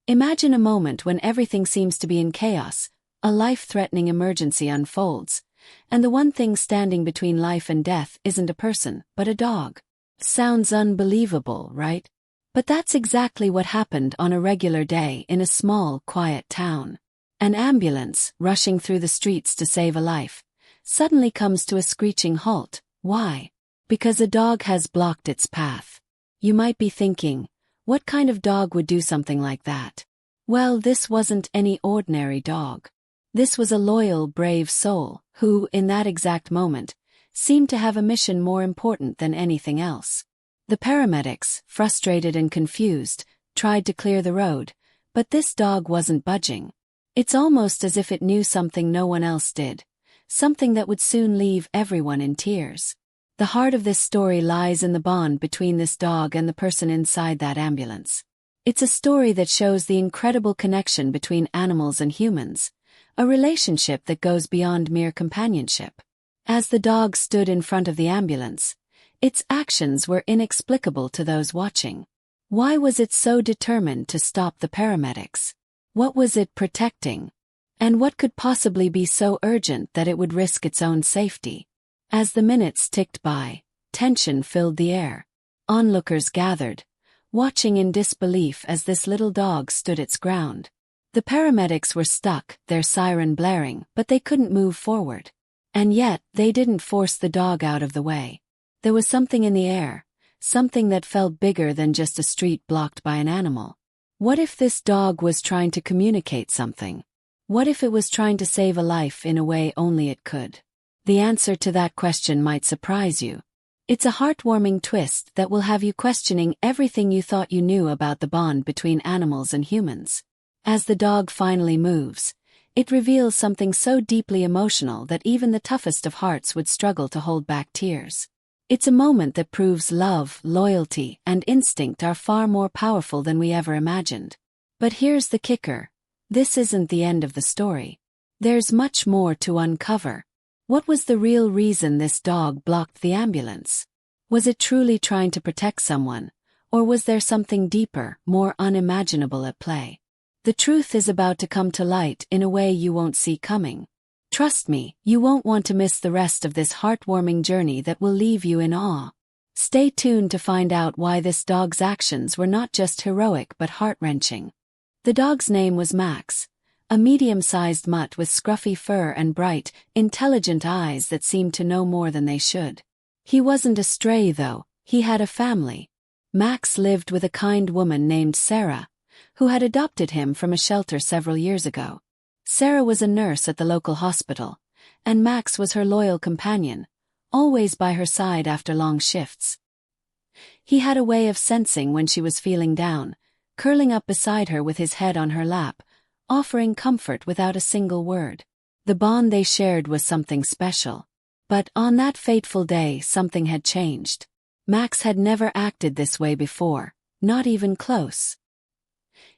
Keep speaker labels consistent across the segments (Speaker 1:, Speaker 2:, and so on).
Speaker 1: Imagine a moment when everything seems to be in chaos, a life-threatening emergency unfolds, and the one thing standing between life and death isn't a person, but a dog. Sounds unbelievable, right? But that's exactly what happened on a regular day in a small, quiet town. An ambulance, rushing through the streets to save a life, suddenly comes to a screeching halt. Why? Because a dog has blocked its path. You might be thinking, what kind of dog would do something like that? Well, this wasn't any ordinary dog. This was a loyal, brave soul, who, in that exact moment, seemed to have a mission more important than anything else. The paramedics, frustrated and confused, tried to clear the road, but this dog wasn't budging. It's almost as if it knew something no one else did, something that would soon leave everyone in tears. The heart of this story lies in the bond between this dog and the person inside that ambulance. It's a story that shows the incredible connection between animals and humans, a relationship that goes beyond mere companionship. As the dog stood in front of the ambulance, its actions were inexplicable to those watching. Why was it so determined to stop the paramedics? What was it protecting? And what could possibly be so urgent that it would risk its own safety? As the minutes ticked by, tension filled the air. Onlookers gathered, watching in disbelief as this little dog stood its ground. The paramedics were stuck, their siren blaring, but they couldn't move forward. And yet, they didn't force the dog out of the way. There was something in the air, something that felt bigger than just a street blocked by an animal. What if this dog was trying to communicate something? What if it was trying to save a life in a way only it could? The answer to that question might surprise you. It's a heartwarming twist that will have you questioning everything you thought you knew about the bond between animals and humans. As the dog finally moves, it reveals something so deeply emotional that even the toughest of hearts would struggle to hold back tears. It's a moment that proves love, loyalty, and instinct are far more powerful than we ever imagined. But here's the kicker. This isn't the end of the story. There's much more to uncover. What was the real reason this dog blocked the ambulance? Was it truly trying to protect someone, or was there something deeper, more unimaginable at play? The truth is about to come to light in a way you won't see coming. Trust me, you won't want to miss the rest of this heartwarming journey that will leave you in awe. Stay tuned to find out why this dog's actions were not just heroic but heart-wrenching. The dog's name was Max, a medium-sized mutt with scruffy fur and bright, intelligent eyes that seemed to know more than they should. He wasn't a stray though, he had a family. Max lived with a kind woman named Sarah, who had adopted him from a shelter several years ago. Sarah was a nurse at the local hospital, and Max was her loyal companion, always by her side after long shifts. He had a way of sensing when she was feeling down, curling up beside her with his head on her lap, offering comfort without a single word. The bond they shared was something special. But on that fateful day something had changed. Max had never acted this way before, not even close.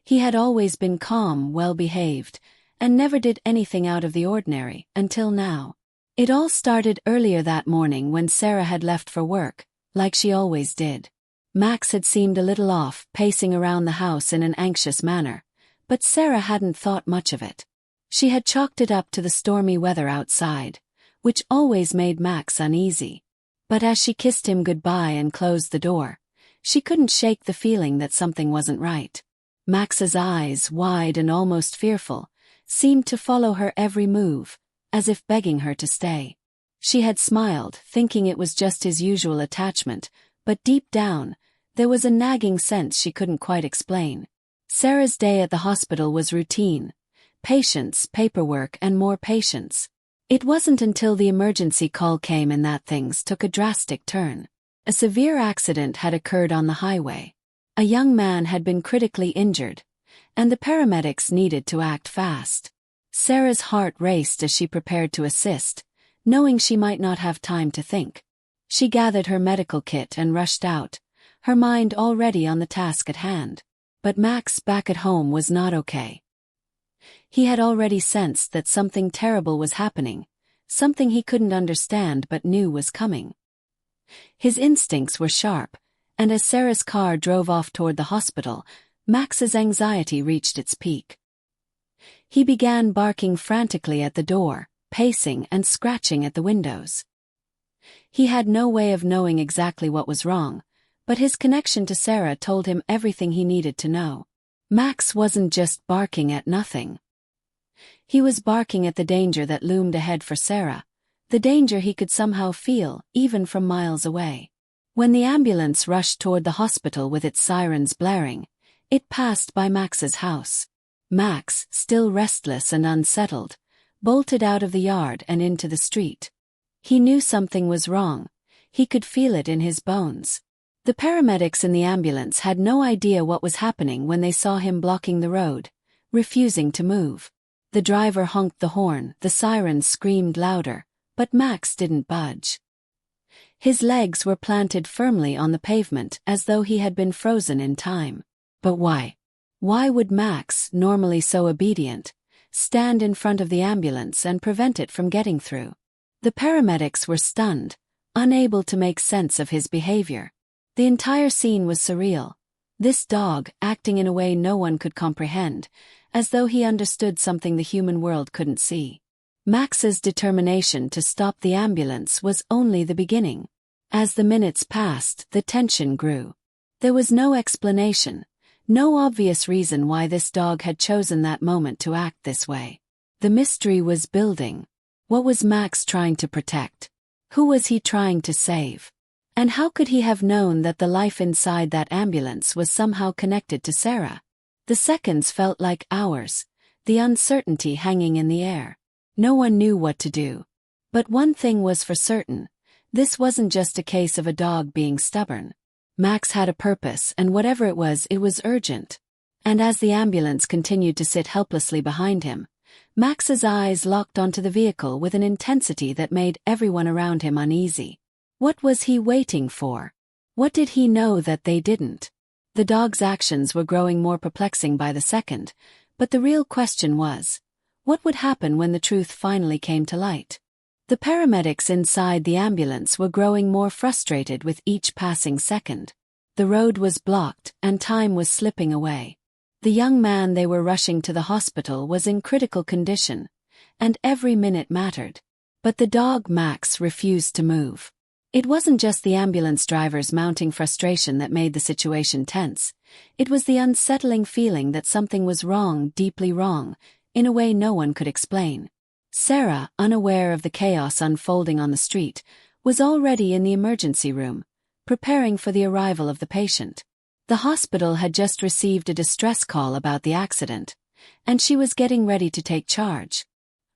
Speaker 1: He had always been calm, well-behaved, and never did anything out of the ordinary, until now. It all started earlier that morning when Sarah had left for work, like she always did. Max had seemed a little off, pacing around the house in an anxious manner, but Sarah hadn't thought much of it. She had chalked it up to the stormy weather outside, which always made Max uneasy. But as she kissed him goodbye and closed the door, she couldn't shake the feeling that something wasn't right. Max's eyes, wide and almost fearful, seemed to follow her every move, as if begging her to stay. She had smiled, thinking it was just his usual attachment, but deep down, there was a nagging sense she couldn't quite explain. Sarah's day at the hospital was routine. Patients, paperwork, and more patients. It wasn't until the emergency call came in that things took a drastic turn. A severe accident had occurred on the highway. A young man had been critically injured, and the paramedics needed to act fast. Sarah's heart raced as she prepared to assist, knowing she might not have time to think. She gathered her medical kit and rushed out, her mind already on the task at hand. But Max back at home was not okay. He had already sensed that something terrible was happening, something he couldn't understand but knew was coming. His instincts were sharp, and as Sarah's car drove off toward the hospital, Max's anxiety reached its peak. He began barking frantically at the door, pacing and scratching at the windows. He had no way of knowing exactly what was wrong, but his connection to Sarah told him everything he needed to know. Max wasn't just barking at nothing. He was barking at the danger that loomed ahead for Sarah, the danger he could somehow feel, even from miles away. When the ambulance rushed toward the hospital with its sirens blaring, it passed by Max's house. Max, still restless and unsettled, bolted out of the yard and into the street. He knew something was wrong. He could feel it in his bones. The paramedics in the ambulance had no idea what was happening when they saw him blocking the road, refusing to move. The driver honked the horn, the sirens screamed louder, but Max didn't budge. His legs were planted firmly on the pavement as though he had been frozen in time. But why? Why would Max, normally so obedient, stand in front of the ambulance and prevent it from getting through? The paramedics were stunned, unable to make sense of his behavior. The entire scene was surreal. This dog acting in a way no one could comprehend, as though he understood something the human world couldn't see. Max's determination to stop the ambulance was only the beginning. As the minutes passed, the tension grew. There was no explanation, no obvious reason why this dog had chosen that moment to act this way. The mystery was building. What was Max trying to protect? Who was he trying to save? And how could he have known that the life inside that ambulance was somehow connected to Sarah? The seconds felt like hours, the uncertainty hanging in the air. No one knew what to do. But one thing was for certain. This wasn't just a case of a dog being stubborn. Max had a purpose, and whatever it was urgent. And as the ambulance continued to sit helplessly behind him, Max's eyes locked onto the vehicle with an intensity that made everyone around him uneasy. What was he waiting for? What did he know that they didn't? The dog's actions were growing more perplexing by the second, but the real question was, what would happen when the truth finally came to light? The paramedics inside the ambulance were growing more frustrated with each passing second. The road was blocked, and time was slipping away. The young man they were rushing to the hospital was in critical condition, and every minute mattered. But the dog Max refused to move. It wasn't just the ambulance driver's mounting frustration that made the situation tense. It was the unsettling feeling that something was wrong, deeply wrong, in a way no one could explain. Sarah, unaware of the chaos unfolding on the street, was already in the emergency room, preparing for the arrival of the patient. The hospital had just received a distress call about the accident, and she was getting ready to take charge.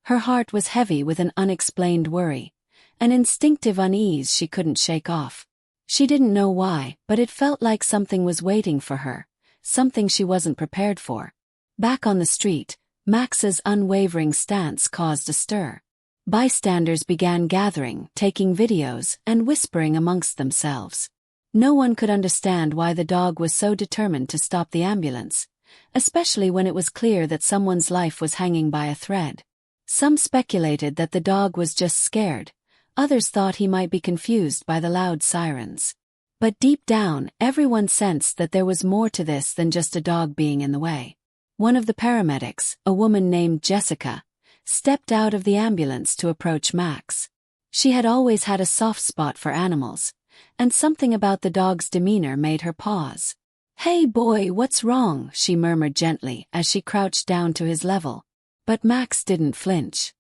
Speaker 1: Her heart was heavy with an unexplained worry, an instinctive unease she couldn't shake off. She didn't know why, but it felt like something was waiting for her, something she wasn't prepared for. Back on the street, Max's unwavering stance caused a stir. Bystanders began gathering, taking videos, and whispering amongst themselves. No one could understand why the dog was so determined to stop the ambulance, especially when it was clear that someone's life was hanging by a thread. Some speculated that the dog was just scared, others thought he might be confused by the loud sirens. But deep down, everyone sensed that there was more to this than just a dog being in the way. One of the paramedics, a woman named Jessica, stepped out of the ambulance to approach Max. She had always had a soft spot for animals, and something about the dog's demeanor made her pause. "Hey boy, what's wrong?" she murmured gently as she crouched down to his level. But Max didn't flinch.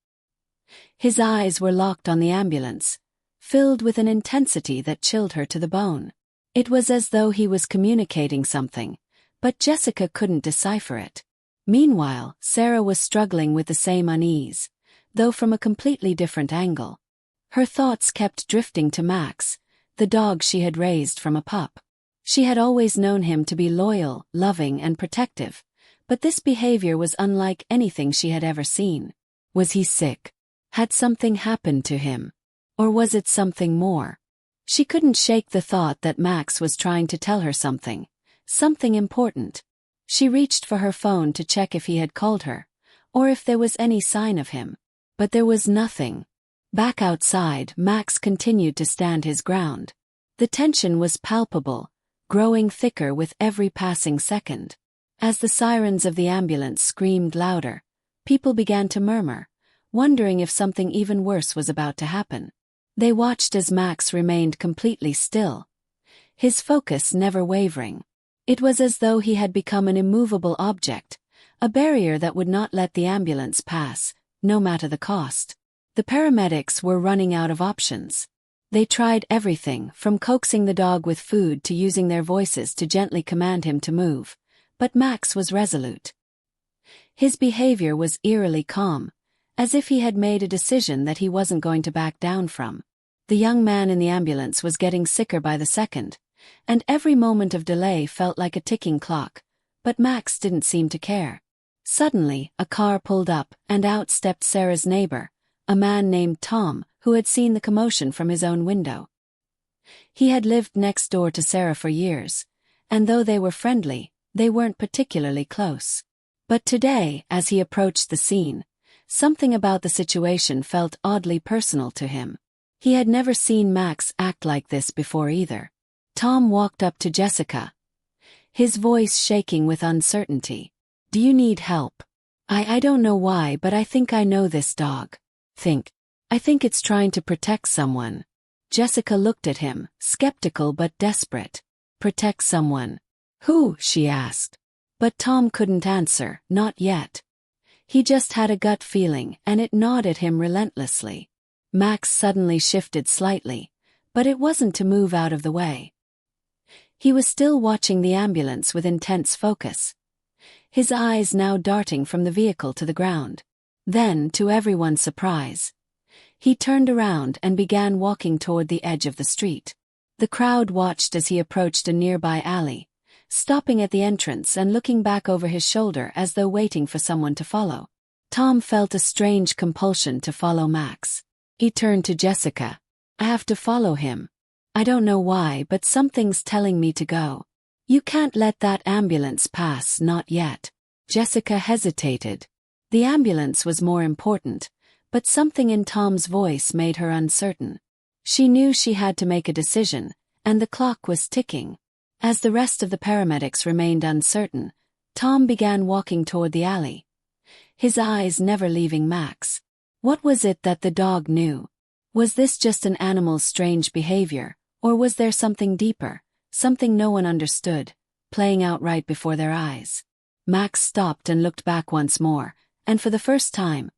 Speaker 1: His eyes were locked on the ambulance, filled with an intensity that chilled her to the bone. It was as though he was communicating something, but Jessica couldn't decipher it. Meanwhile, Sarah was struggling with the same unease, though from a completely different angle. Her thoughts kept drifting to Max, the dog she had raised from a pup. She had always known him to be loyal, loving, and protective, but this behavior was unlike anything she had ever seen. Was he sick? Had something happened to him? Or was it something more? She couldn't shake the thought that Max was trying to tell her something important. She reached for her phone to check if he had called her, or if there was any sign of him. But there was nothing. Back outside, Max continued to stand his ground. The tension was palpable, growing thicker with every passing second. As the sirens of the ambulance screamed louder, people began to murmur, wondering if something even worse was about to happen. They watched as Max remained completely still, his focus never wavering. It was as though he had become an immovable object, a barrier that would not let the ambulance pass, no matter the cost. The paramedics were running out of options. They tried everything, from coaxing the dog with food to using their voices to gently command him to move, but Max was resolute. His behavior was eerily calm, as if he had made a decision that he wasn't going to back down from. The young man in the ambulance was getting sicker by the second, and every moment of delay felt like a ticking clock, but Max didn't seem to care. Suddenly, a car pulled up, and out stepped Sarah's neighbor, a man named Tom, who had seen the commotion from his own window. He had lived next door to Sarah for years, and though they were friendly, they weren't particularly close. But today, as he approached the scene, something about the situation felt oddly personal to him. He had never seen Max act like this before either. Tom walked up to Jessica, his voice shaking with uncertainty. "Do you need help? I don't know why, but I think I know this dog. I think it's trying to protect someone." Jessica looked at him, skeptical but desperate. "Protect someone? Who?" she asked. But Tom couldn't answer, not yet. He just had a gut feeling, and it gnawed at him relentlessly. Max suddenly shifted slightly, but it wasn't to move out of the way. He was still watching the ambulance with intense focus, his eyes now darting from the vehicle to the ground. Then, to everyone's surprise, he turned around and began walking toward the edge of the street. The crowd watched as he approached a nearby alley, stopping at the entrance and looking back over his shoulder as though waiting for someone to follow. Tom felt a strange compulsion to follow Max. He turned to Jessica. "I have to follow him. I don't know why, but something's telling me to go." "You can't let that ambulance pass, not yet." Jessica hesitated. The ambulance was more important, but something in Tom's voice made her uncertain. She knew she had to make a decision, and the clock was ticking. As the rest of the paramedics remained uncertain, Tom began walking toward the alley, his eyes never leaving Max. What was it that the dog knew? Was this just an animal's strange behavior, or was there something deeper, something no one understood, playing out right before their eyes? Max stopped and looked back once more, and for the first time,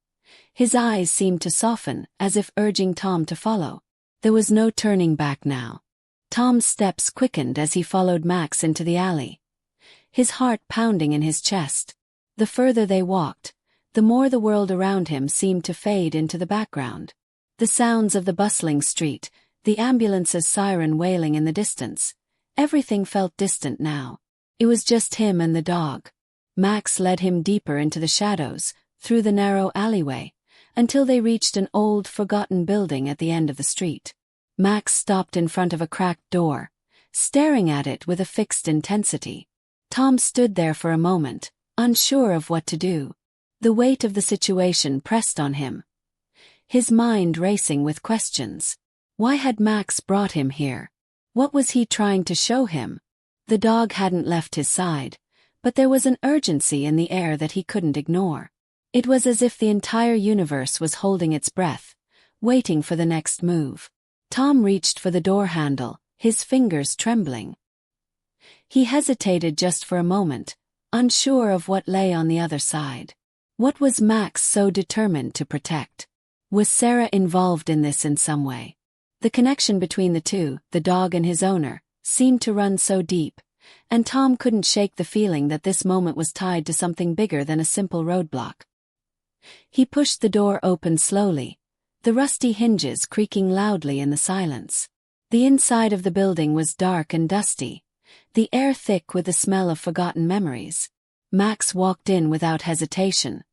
Speaker 1: his eyes seemed to soften, as if urging Tom to follow. There was no turning back now. Tom's steps quickened as he followed Max into the alley, his heart pounding in his chest. The further they walked, the more the world around him seemed to fade into the background. The sounds of the bustling street, the ambulance's siren wailing in the distance, everything felt distant now. It was just him and the dog. Max led him deeper into the shadows, through the narrow alleyway, until they reached an old, forgotten building at the end of the street. Max stopped in front of a cracked door, staring at it with a fixed intensity. Tom stood there for a moment, unsure of what to do. The weight of the situation pressed on him, his mind racing with questions. Why had Max brought him here? What was he trying to show him? The dog hadn't left his side, but there was an urgency in the air that he couldn't ignore. It was as if the entire universe was holding its breath, waiting for the next move. Tom reached for the door handle, his fingers trembling. He hesitated just for a moment, unsure of what lay on the other side. What was Max so determined to protect? Was Sarah involved in this in some way? The connection between the two, the dog and his owner, seemed to run so deep, and Tom couldn't shake the feeling that this moment was tied to something bigger than a simple roadblock. He pushed the door open slowly, the rusty hinges creaking loudly in the silence. The inside of the building was dark and dusty, the air thick with the smell of forgotten memories. Max walked in without hesitation,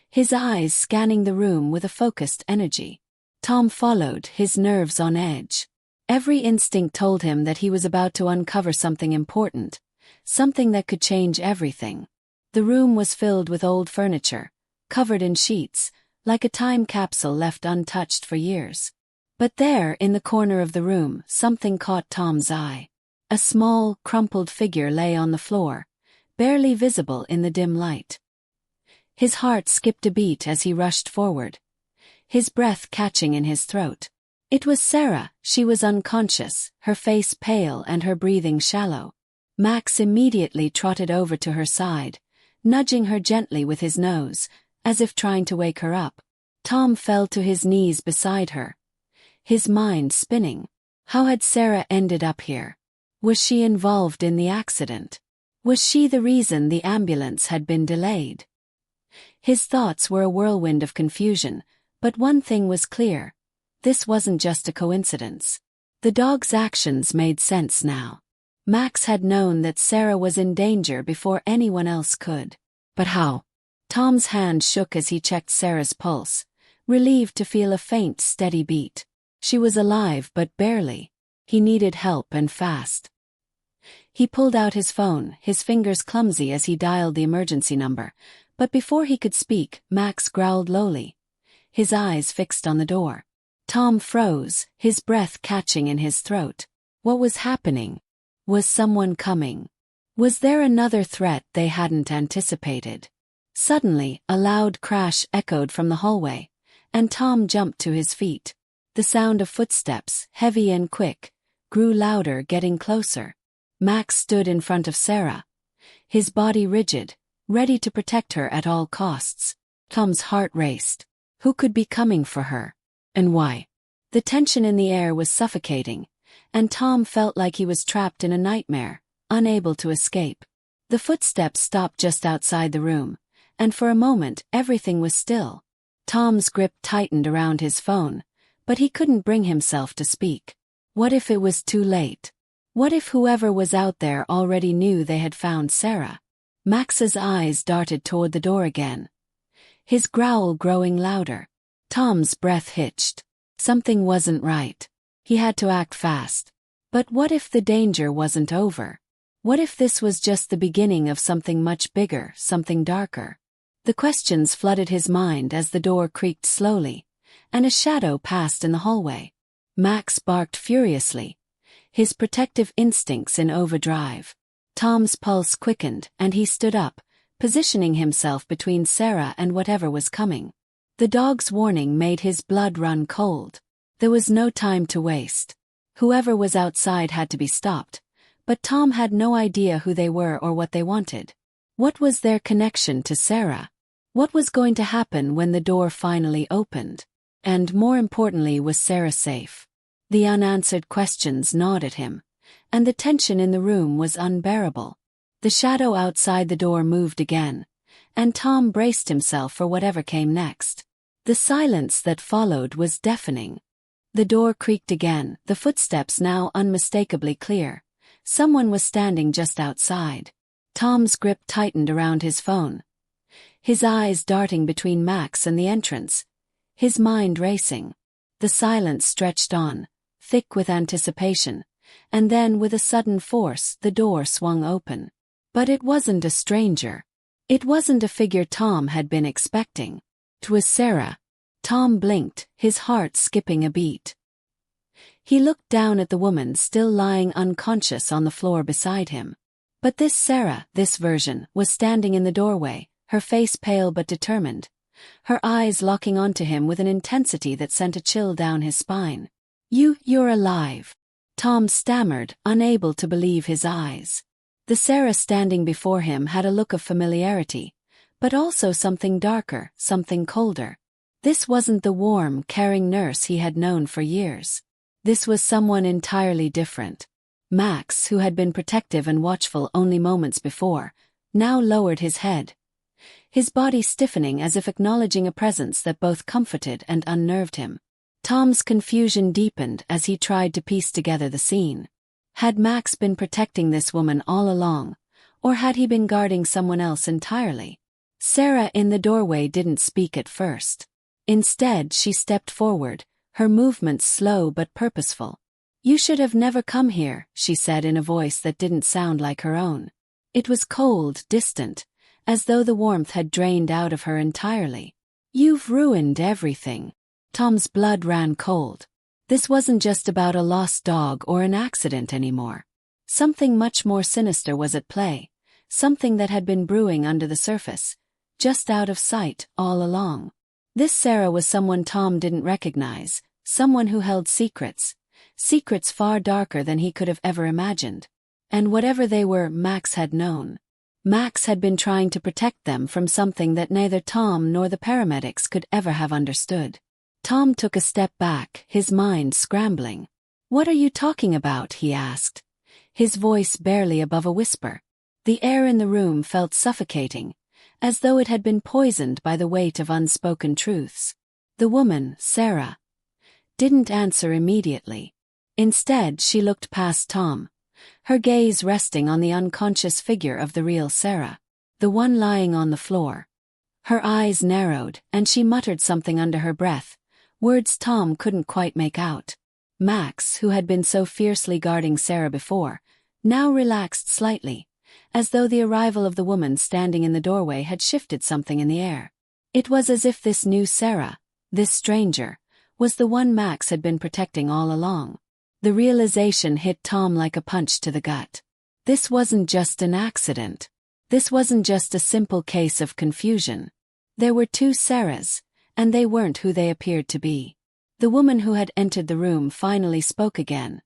Speaker 1: his eyes scanning the room with a focused energy. Tom followed, his nerves on edge. Every instinct told him that he was about to uncover something important, something that could change everything. The room was filled with old furniture, covered in sheets, like a time capsule left untouched for years. But there, in the corner of the room, something caught Tom's eye. A small, crumpled figure lay on the floor, barely visible in the dim light. His heart skipped a beat as he rushed forward, his breath catching in his throat. It was Sarah. She was unconscious, her face pale and her breathing shallow. Max immediately trotted over to her side, nudging her gently with his nose, as if trying to wake her up. Tom fell to his knees beside her, his mind spinning. How had Sarah ended up here? Was she involved in the accident? Was she the reason the ambulance had been delayed? His thoughts were a whirlwind of confusion, but one thing was clear. This wasn't just a coincidence. The dog's actions made sense now. Max had known that Sarah was in danger before anyone else could. But how? Tom's hand shook as he checked Sarah's pulse, relieved to feel a faint, steady beat. She was alive, but barely. He needed help and fast. He pulled out his phone, his fingers clumsy as he dialed the emergency number, but before he could speak, Max growled lowly, his eyes fixed on the door. Tom froze, his breath catching in his throat. What was happening? Was someone coming? Was there another threat they hadn't anticipated? Suddenly, a loud crash echoed from the hallway, and Tom jumped to his feet. The sound of footsteps, heavy and quick, grew louder, getting closer. Max stood in front of Sarah, his body rigid, ready to protect her at all costs. Tom's heart raced. Who could be coming for her? And why? The tension in the air was suffocating, and Tom felt like he was trapped in a nightmare, unable to escape. The footsteps stopped just outside the room, and for a moment everything was still. Tom's grip tightened around his phone, but he couldn't bring himself to speak. What if it was too late? What if whoever was out there already knew they had found Sarah? Max's eyes darted toward the door again, his growl growing louder. Tom's breath hitched. Something wasn't right. He had to act fast. But what if the danger wasn't over? What if this was just the beginning of something much bigger, something darker? The questions flooded his mind as the door creaked slowly, and a shadow passed in the hallway. Max barked furiously, his protective instincts in overdrive. Tom's pulse quickened, and he stood up, positioning himself between Sarah and whatever was coming. The dog's warning made his blood run cold. There was no time to waste. Whoever was outside had to be stopped, but Tom had no idea who they were or what they wanted. What was their connection to Sarah? What was going to happen when the door finally opened? And more importantly, was Sarah safe? The unanswered questions gnawed at him, and the tension in the room was unbearable. The shadow outside the door moved again, and Tom braced himself for whatever came next. The silence that followed was deafening. The door creaked again, the footsteps now unmistakably clear. Someone was standing just outside. Tom's grip tightened around his phone, his eyes darting between Max and the entrance, his mind racing. The silence stretched on, thick with anticipation, and then with a sudden force the door swung open. But it wasn't a stranger. It wasn't a figure Tom had been expecting. It was Sarah. Tom blinked, his heart skipping a beat. He looked down at the woman still lying unconscious on the floor beside him. But this Sarah, this version, was standing in the doorway, her face pale but determined, her eyes locking onto him with an intensity that sent a chill down his spine. You're alive," Tom stammered, unable to believe his eyes. The Sarah standing before him had a look of familiarity, but also something darker, something colder. This wasn't the warm, caring nurse he had known for years. This was someone entirely different. Max, who had been protective and watchful only moments before, now lowered his head, his body stiffening as if acknowledging a presence that both comforted and unnerved him. Tom's confusion deepened as he tried to piece together the scene. Had Max been protecting this woman all along, or had he been guarding someone else entirely? Sarah in the doorway didn't speak at first. Instead, she stepped forward, her movements slow but purposeful. "You should have never come here," she said in a voice that didn't sound like her own. It was cold, distant, as though the warmth had drained out of her entirely. "You've ruined everything." Tom's blood ran cold. This wasn't just about a lost dog or an accident anymore. Something much more sinister was at play, something that had been brewing under the surface, just out of sight all along. This Sarah was someone Tom didn't recognize, someone who held secrets far darker than he could have ever imagined. And whatever they were, Max had known. Max had been trying to protect them from something that neither Tom nor the paramedics could ever have understood. Tom took a step back, his mind scrambling. "What are you talking about?" he asked, his voice barely above a whisper. The air in the room felt suffocating, as though it had been poisoned by the weight of unspoken truths. The woman, Sarah, didn't answer immediately. Instead, she looked past Tom, her gaze resting on the unconscious figure of the real Sarah, the one lying on the floor. Her eyes narrowed, and she muttered something under her breath, words Tom couldn't quite make out. Max, who had been so fiercely guarding Sarah before, now relaxed slightly, as though the arrival of the woman standing in the doorway had shifted something in the air. It was as if this new Sarah, this stranger, was the one Max had been protecting all along. The realization hit Tom like a punch to the gut. This wasn't just an accident. This wasn't just a simple case of confusion. There were two Sarahs, and they weren't who they appeared to be. The woman who had entered the room finally spoke again,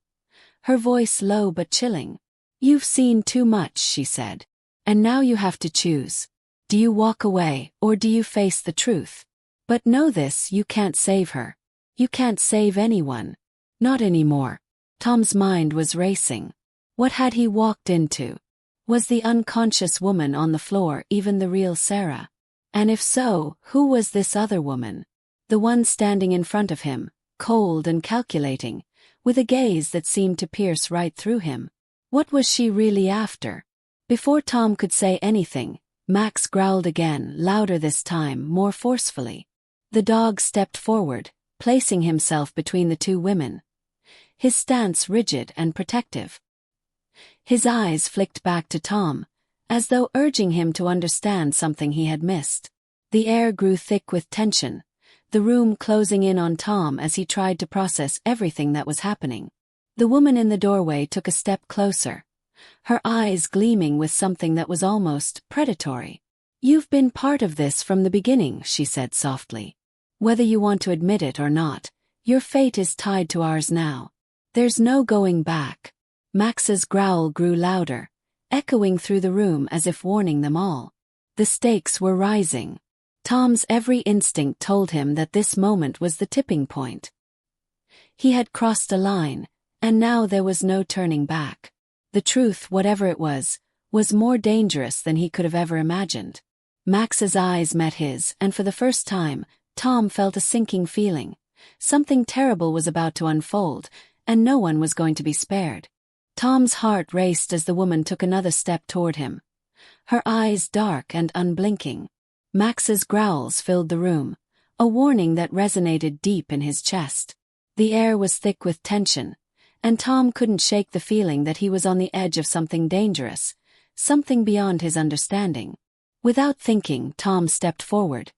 Speaker 1: her voice low but chilling. "You've seen too much," she said. "And now you have to choose. Do you walk away, or do you face the truth? But know this, you can't save her. You can't save anyone. Not anymore." Tom's mind was racing. What had he walked into? Was the unconscious woman on the floor even the real Sarah? And if so, who was this other woman? The one standing in front of him, cold and calculating, with a gaze that seemed to pierce right through him. What was she really after? Before Tom could say anything, Max growled again, louder this time, more forcefully. The dog stepped forward, placing himself between the two women, his stance rigid and protective. His eyes flicked back to Tom, as though urging him to understand something he had missed. The air grew thick with tension, the room closing in on Tom as he tried to process everything that was happening. The woman in the doorway took a step closer, her eyes gleaming with something that was almost predatory. "You've been part of this from the beginning," she said softly. "Whether you want to admit it or not, your fate is tied to ours now. There's no going back." Max's growl grew louder, echoing through the room as if warning them all. The stakes were rising. Tom's every instinct told him that this moment was the tipping point. He had crossed a line, and now there was no turning back. The truth, whatever it was more dangerous than he could have ever imagined. Max's eyes met his, and for the first time, Tom felt a sinking feeling. Something terrible was about to unfold, and no one was going to be spared. Tom's heart raced as the woman took another step toward him, her eyes dark and unblinking. Max's growls filled the room, a warning that resonated deep in his chest. The air was thick with tension, and Tom couldn't shake the feeling that he was on the edge of something dangerous, something beyond his understanding. Without thinking, Tom stepped forward,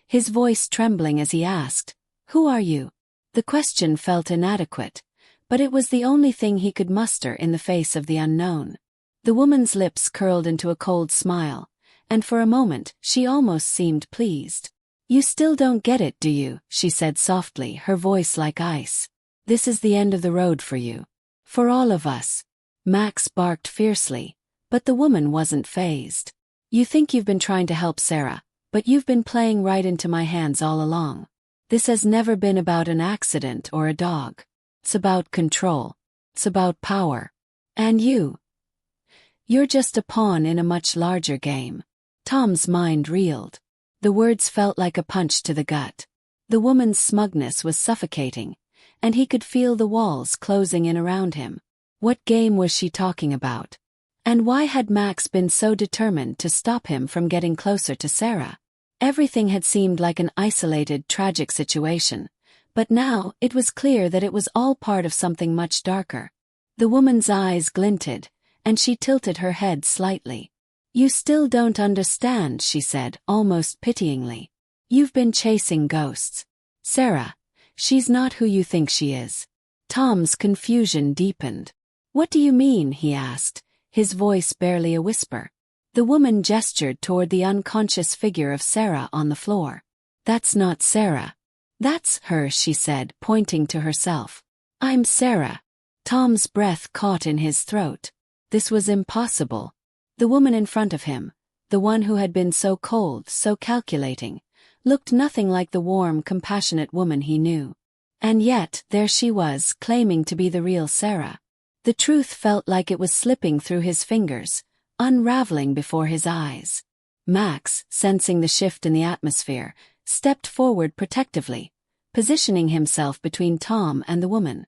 Speaker 1: his voice trembling as he asked, "Who are you?" The question felt inadequate, but it was the only thing he could muster in the face of the unknown. The woman's lips curled into a cold smile, and for a moment she almost seemed pleased. "You still don't get it, do you?" she said softly, her voice like ice. "This is the end of the road for you. For all of us." Max barked fiercely, but the woman wasn't fazed. "You think you've been trying to help Sarah, but you've been playing right into my hands all along. This has never been about an accident or a dog. It's about control. It's about power. And you're just a pawn in a much larger game." Tom's mind reeled. The words felt like a punch to the gut. The woman's smugness was suffocating, and he could feel the walls closing in around him. What game was she talking about? And why had Max been so determined to stop him from getting closer to Sarah? Everything had seemed like an isolated, tragic situation, but now it was clear that it was all part of something much darker. The woman's eyes glinted, and she tilted her head slightly. "You still don't understand," she said, almost pityingly. "You've been chasing ghosts. Sarah, she's not who you think she is." Tom's confusion deepened. "What do you mean?" he asked, his voice barely a whisper. The woman gestured toward the unconscious figure of Sarah on the floor. "That's not Sarah. That's her," she said, pointing to herself. "I'm Sarah." Tom's breath caught in his throat. This was impossible. The woman in front of him, the one who had been so cold, so calculating, looked nothing like the warm, compassionate woman he knew. And yet, there she was, claiming to be the real Sarah. The truth felt like it was slipping through his fingers, unraveling before his eyes. Max, sensing the shift in the atmosphere, stepped forward protectively, positioning himself between Tom and the woman.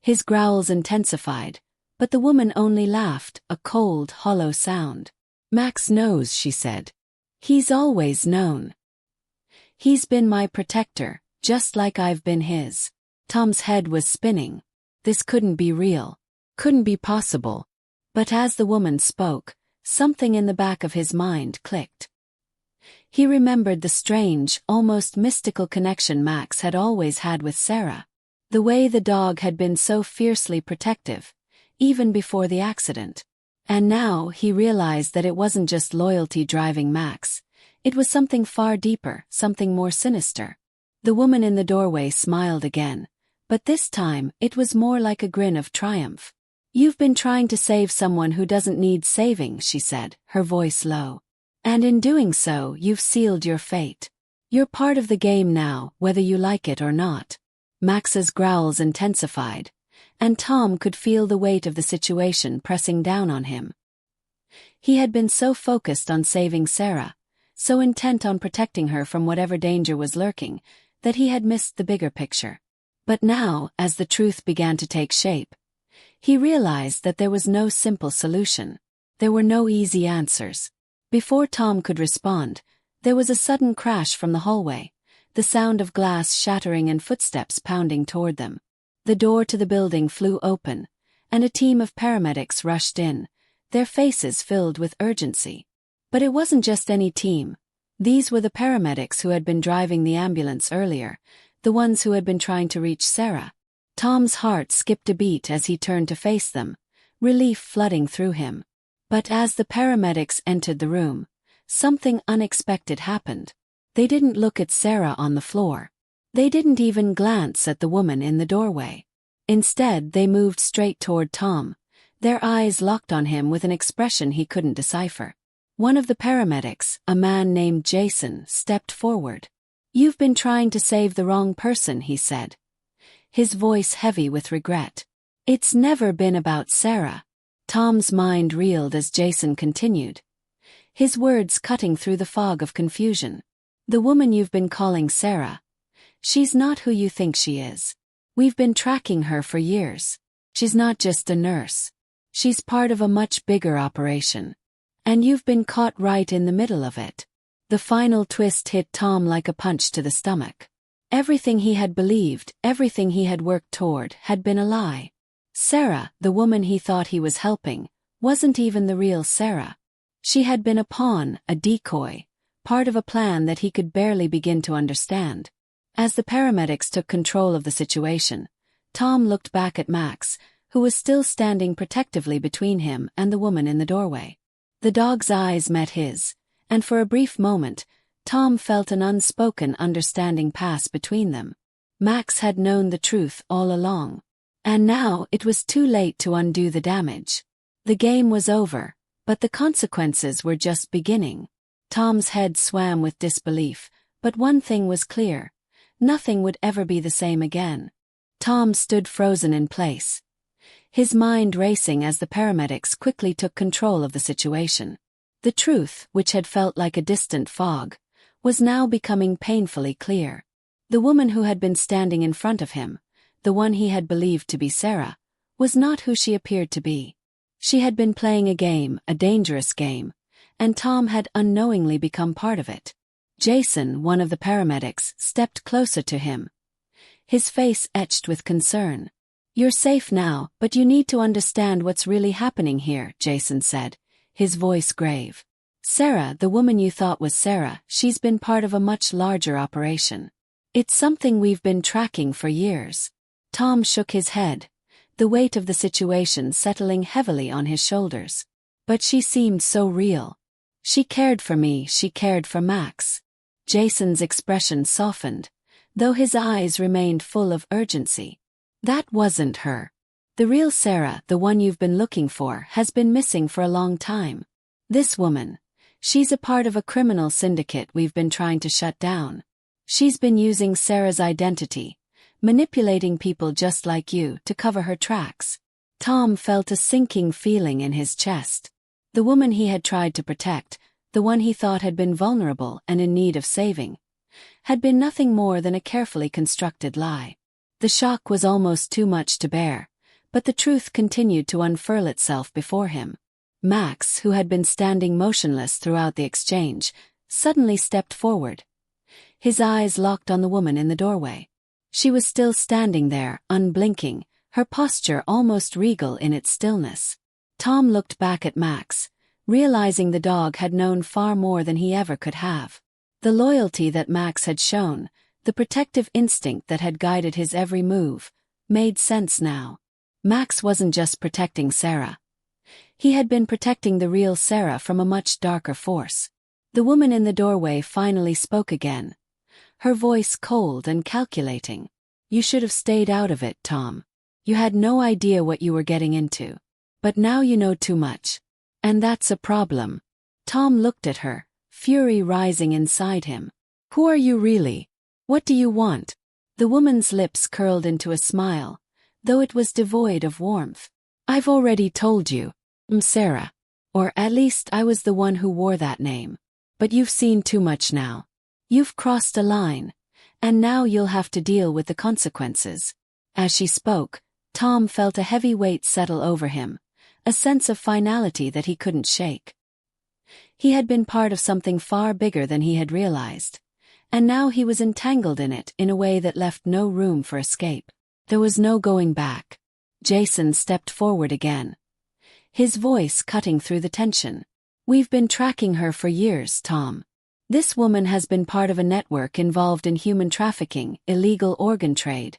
Speaker 1: His growls intensified, but the woman only laughed, a cold, hollow sound. "Max knows," she said. "He's always known. He's been my protector, just like I've been his." Tom's head was spinning. This couldn't be real. Couldn't be possible. But as the woman spoke, something in the back of his mind clicked. He remembered the strange, almost mystical connection Max had always had with Sarah. The way the dog had been so fiercely protective, even before the accident. And now he realized that it wasn't just loyalty driving Max. It was something far deeper, something more sinister. The woman in the doorway smiled again, but this time it was more like a grin of triumph. "You've been trying to save someone who doesn't need saving," she said, her voice low. "And in doing so, you've sealed your fate. You're part of the game now, whether you like it or not." Max's growls intensified, and Tom could feel the weight of the situation pressing down on him. He had been so focused on saving Sarah, so intent on protecting her from whatever danger was lurking, that he had missed the bigger picture. But now, as the truth began to take shape, he realized that there was no simple solution. There were no easy answers. Before Tom could respond, there was a sudden crash from the hallway, the sound of glass shattering and footsteps pounding toward them. The door to the building flew open, and a team of paramedics rushed in, their faces filled with urgency. But it wasn't just any team. These were the paramedics who had been driving the ambulance earlier, the ones who had been trying to reach Sarah. Tom's heart skipped a beat as he turned to face them, relief flooding through him. But as the paramedics entered the room, something unexpected happened. They didn't look at Sarah on the floor. They didn't even glance at the woman in the doorway. Instead, they moved straight toward Tom, their eyes locked on him with an expression he couldn't decipher. One of the paramedics, a man named Jason, stepped forward. "You've been trying to save the wrong person," he said, his voice heavy with regret. "It's never been about Sarah." Tom's mind reeled as Jason continued, his words cutting through the fog of confusion. "The woman you've been calling Sarah, she's not who you think she is. We've been tracking her for years. She's not just a nurse. She's part of a much bigger operation. And you've been caught right in the middle of it." The final twist hit Tom like a punch to the stomach. Everything he had believed, everything he had worked toward, had been a lie. Sarah, the woman he thought he was helping, wasn't even the real Sarah. She had been a pawn, a decoy, part of a plan that he could barely begin to understand. As the paramedics took control of the situation, Tom looked back at Max, who was still standing protectively between him and the woman in the doorway. The dog's eyes met his, and for a brief moment, Tom felt an unspoken understanding pass between them. Max had known the truth all along. And now it was too late to undo the damage. The game was over, but the consequences were just beginning. Tom's head swam with disbelief, but one thing was clear. Nothing would ever be the same again. Tom stood frozen in place, his mind racing as the paramedics quickly took control of the situation. The truth, which had felt like a distant fog, was now becoming painfully clear. The woman who had been standing in front of him, the one he had believed to be Sarah, was not who she appeared to be. She had been playing a game, a dangerous game, and Tom had unknowingly become part of it. Jason, one of the paramedics, stepped closer to him, his face etched with concern. "You're safe now, but you need to understand what's really happening here," Jason said, his voice grave. "Sarah, the woman you thought was Sarah, she's been part of a much larger operation. It's something we've been tracking for years." Tom shook his head, the weight of the situation settling heavily on his shoulders. But she seemed so real. She cared for me, she cared for Max. Jason's expression softened, though his eyes remained full of urgency. That wasn't her. The real Sarah, the one you've been looking for, has been missing for a long time. This woman, she's a part of a criminal syndicate we've been trying to shut down. She's been using Sarah's identity, manipulating people just like you to cover her tracks. Tom felt a sinking feeling in his chest. The woman he had tried to protect, the one he thought had been vulnerable and in need of saving, had been nothing more than a carefully constructed lie. The shock was almost too much to bear, but the truth continued to unfurl itself before him. Max, who had been standing motionless throughout the exchange, suddenly stepped forward. His eyes locked on the woman in the doorway. She was still standing there, unblinking, her posture almost regal in its stillness. Tom looked back at Max, realizing the dog had known far more than he ever could have. The loyalty that Max had shown, the protective instinct that had guided his every move, made sense now. Max wasn't just protecting Sarah. He had been protecting the real Sarah from a much darker force. The woman in the doorway finally spoke again, her voice cold and calculating. You should have stayed out of it, Tom. You had no idea what you were getting into. But now you know too much. And that's a problem. Tom looked at her, fury rising inside him. Who are you really? What do you want? The woman's lips curled into a smile, though it was devoid of warmth. I've already told you. I'm Sarah. Or at least I was the one who wore that name. But you've seen too much now. You've crossed a line, and now you'll have to deal with the consequences. As she spoke, Tom felt a heavy weight settle over him, a sense of finality that he couldn't shake. He had been part of something far bigger than he had realized, and now he was entangled in it in a way that left no room for escape. There was no going back. Jason stepped forward again, his voice cutting through the tension. We've been tracking her for years, Tom. This woman has been part of a network involved in human trafficking, illegal organ trade,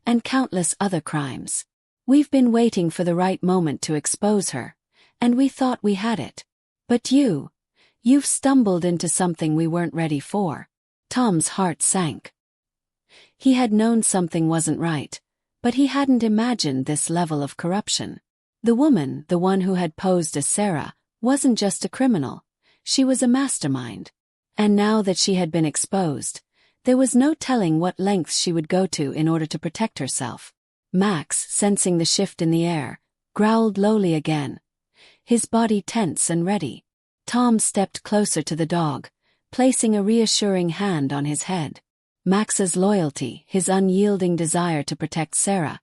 Speaker 1: and countless other crimes. We've been waiting for the right moment to expose her, and we thought we had it. But you've stumbled into something we weren't ready for. Tom's heart sank. He had known something wasn't right, but he hadn't imagined this level of corruption. The woman, the one who had posed as Sarah, wasn't just a criminal, she was a mastermind. And now that she had been exposed, there was no telling what lengths she would go to in order to protect herself. Max, sensing the shift in the air, growled lowly again, his body tense and ready. Tom stepped closer to the dog, placing a reassuring hand on his head. Max's loyalty, his unyielding desire to protect Sarah,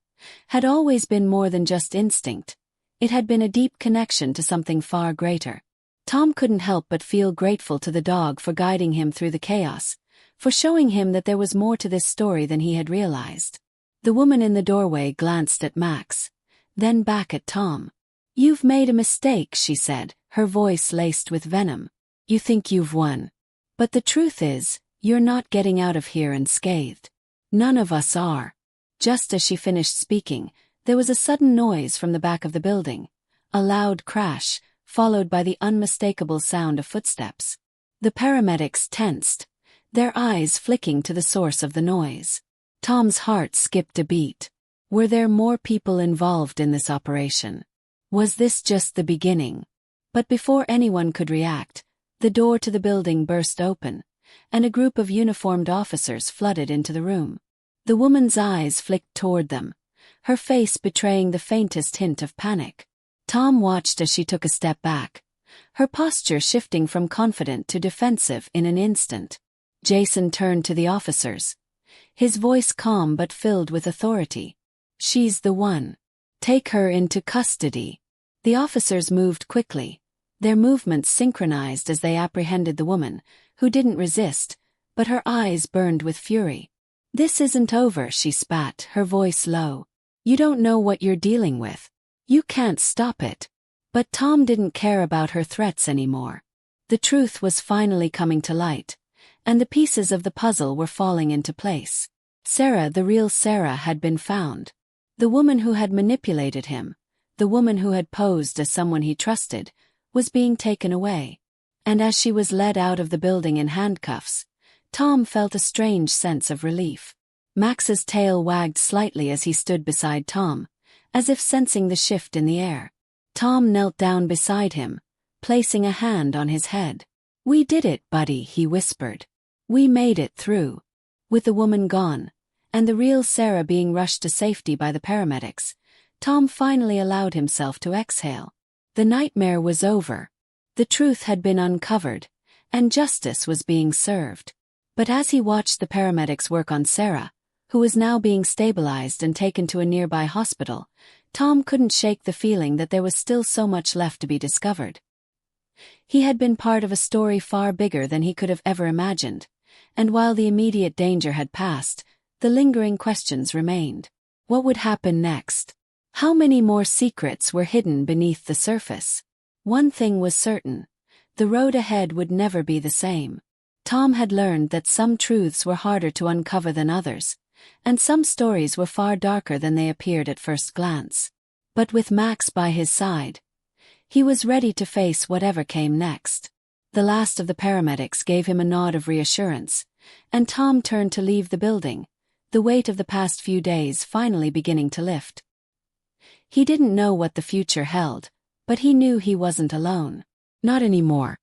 Speaker 1: had always been more than just instinct. It had been a deep connection to something far greater. Tom couldn't help but feel grateful to the dog for guiding him through the chaos, for showing him that there was more to this story than he had realized. The woman in the doorway glanced at Max, then back at Tom. You've made a mistake, she said, her voice laced with venom. You think you've won. But the truth is, you're not getting out of here unscathed. None of us are. Just as she finished speaking, there was a sudden noise from the back of the building, a loud crash, followed by the unmistakable sound of footsteps. The paramedics tensed, their eyes flicking to the source of the noise. Tom's heart skipped a beat. Were there more people involved in this operation? Was this just the beginning? But before anyone could react, the door to the building burst open, and a group of uniformed officers flooded into the room. The woman's eyes flicked toward them, her face betraying the faintest hint of panic. Tom watched as she took a step back, her posture shifting from confident to defensive in an instant. Jason turned to the officers, his voice calm but filled with authority. She's the one. Take her into custody. The officers moved quickly, their movements synchronized as they apprehended the woman, who didn't resist, but her eyes burned with fury. This isn't over, she spat, her voice low. You don't know what you're dealing with. You can't stop it. But Tom didn't care about her threats anymore. The truth was finally coming to light, and the pieces of the puzzle were falling into place. Sarah, the real Sarah, had been found. The woman who had manipulated him, the woman who had posed as someone he trusted, was being taken away. And as she was led out of the building in handcuffs, Tom felt a strange sense of relief. Max's tail wagged slightly as he stood beside Tom, as if sensing the shift in the air. Tom knelt down beside him, placing a hand on his head. "We did it, buddy," he whispered. "We made it through." With the woman gone, and the real Sarah being rushed to safety by the paramedics, Tom finally allowed himself to exhale. The nightmare was over. The truth had been uncovered, and justice was being served. But as he watched the paramedics work on Sarah, who was now being stabilized and taken to a nearby hospital, Tom couldn't shake the feeling that there was still so much left to be discovered. He had been part of a story far bigger than he could have ever imagined, and while the immediate danger had passed, the lingering questions remained. What would happen next? How many more secrets were hidden beneath the surface? One thing was certain: the road ahead would never be the same. Tom had learned that some truths were harder to uncover than others, and some stories were far darker than they appeared at first glance. But with Max by his side, he was ready to face whatever came next. The last of the paramedics gave him a nod of reassurance, and Tom turned to leave the building, the weight of the past few days finally beginning to lift. He didn't know what the future held, but he knew he wasn't alone. Not anymore.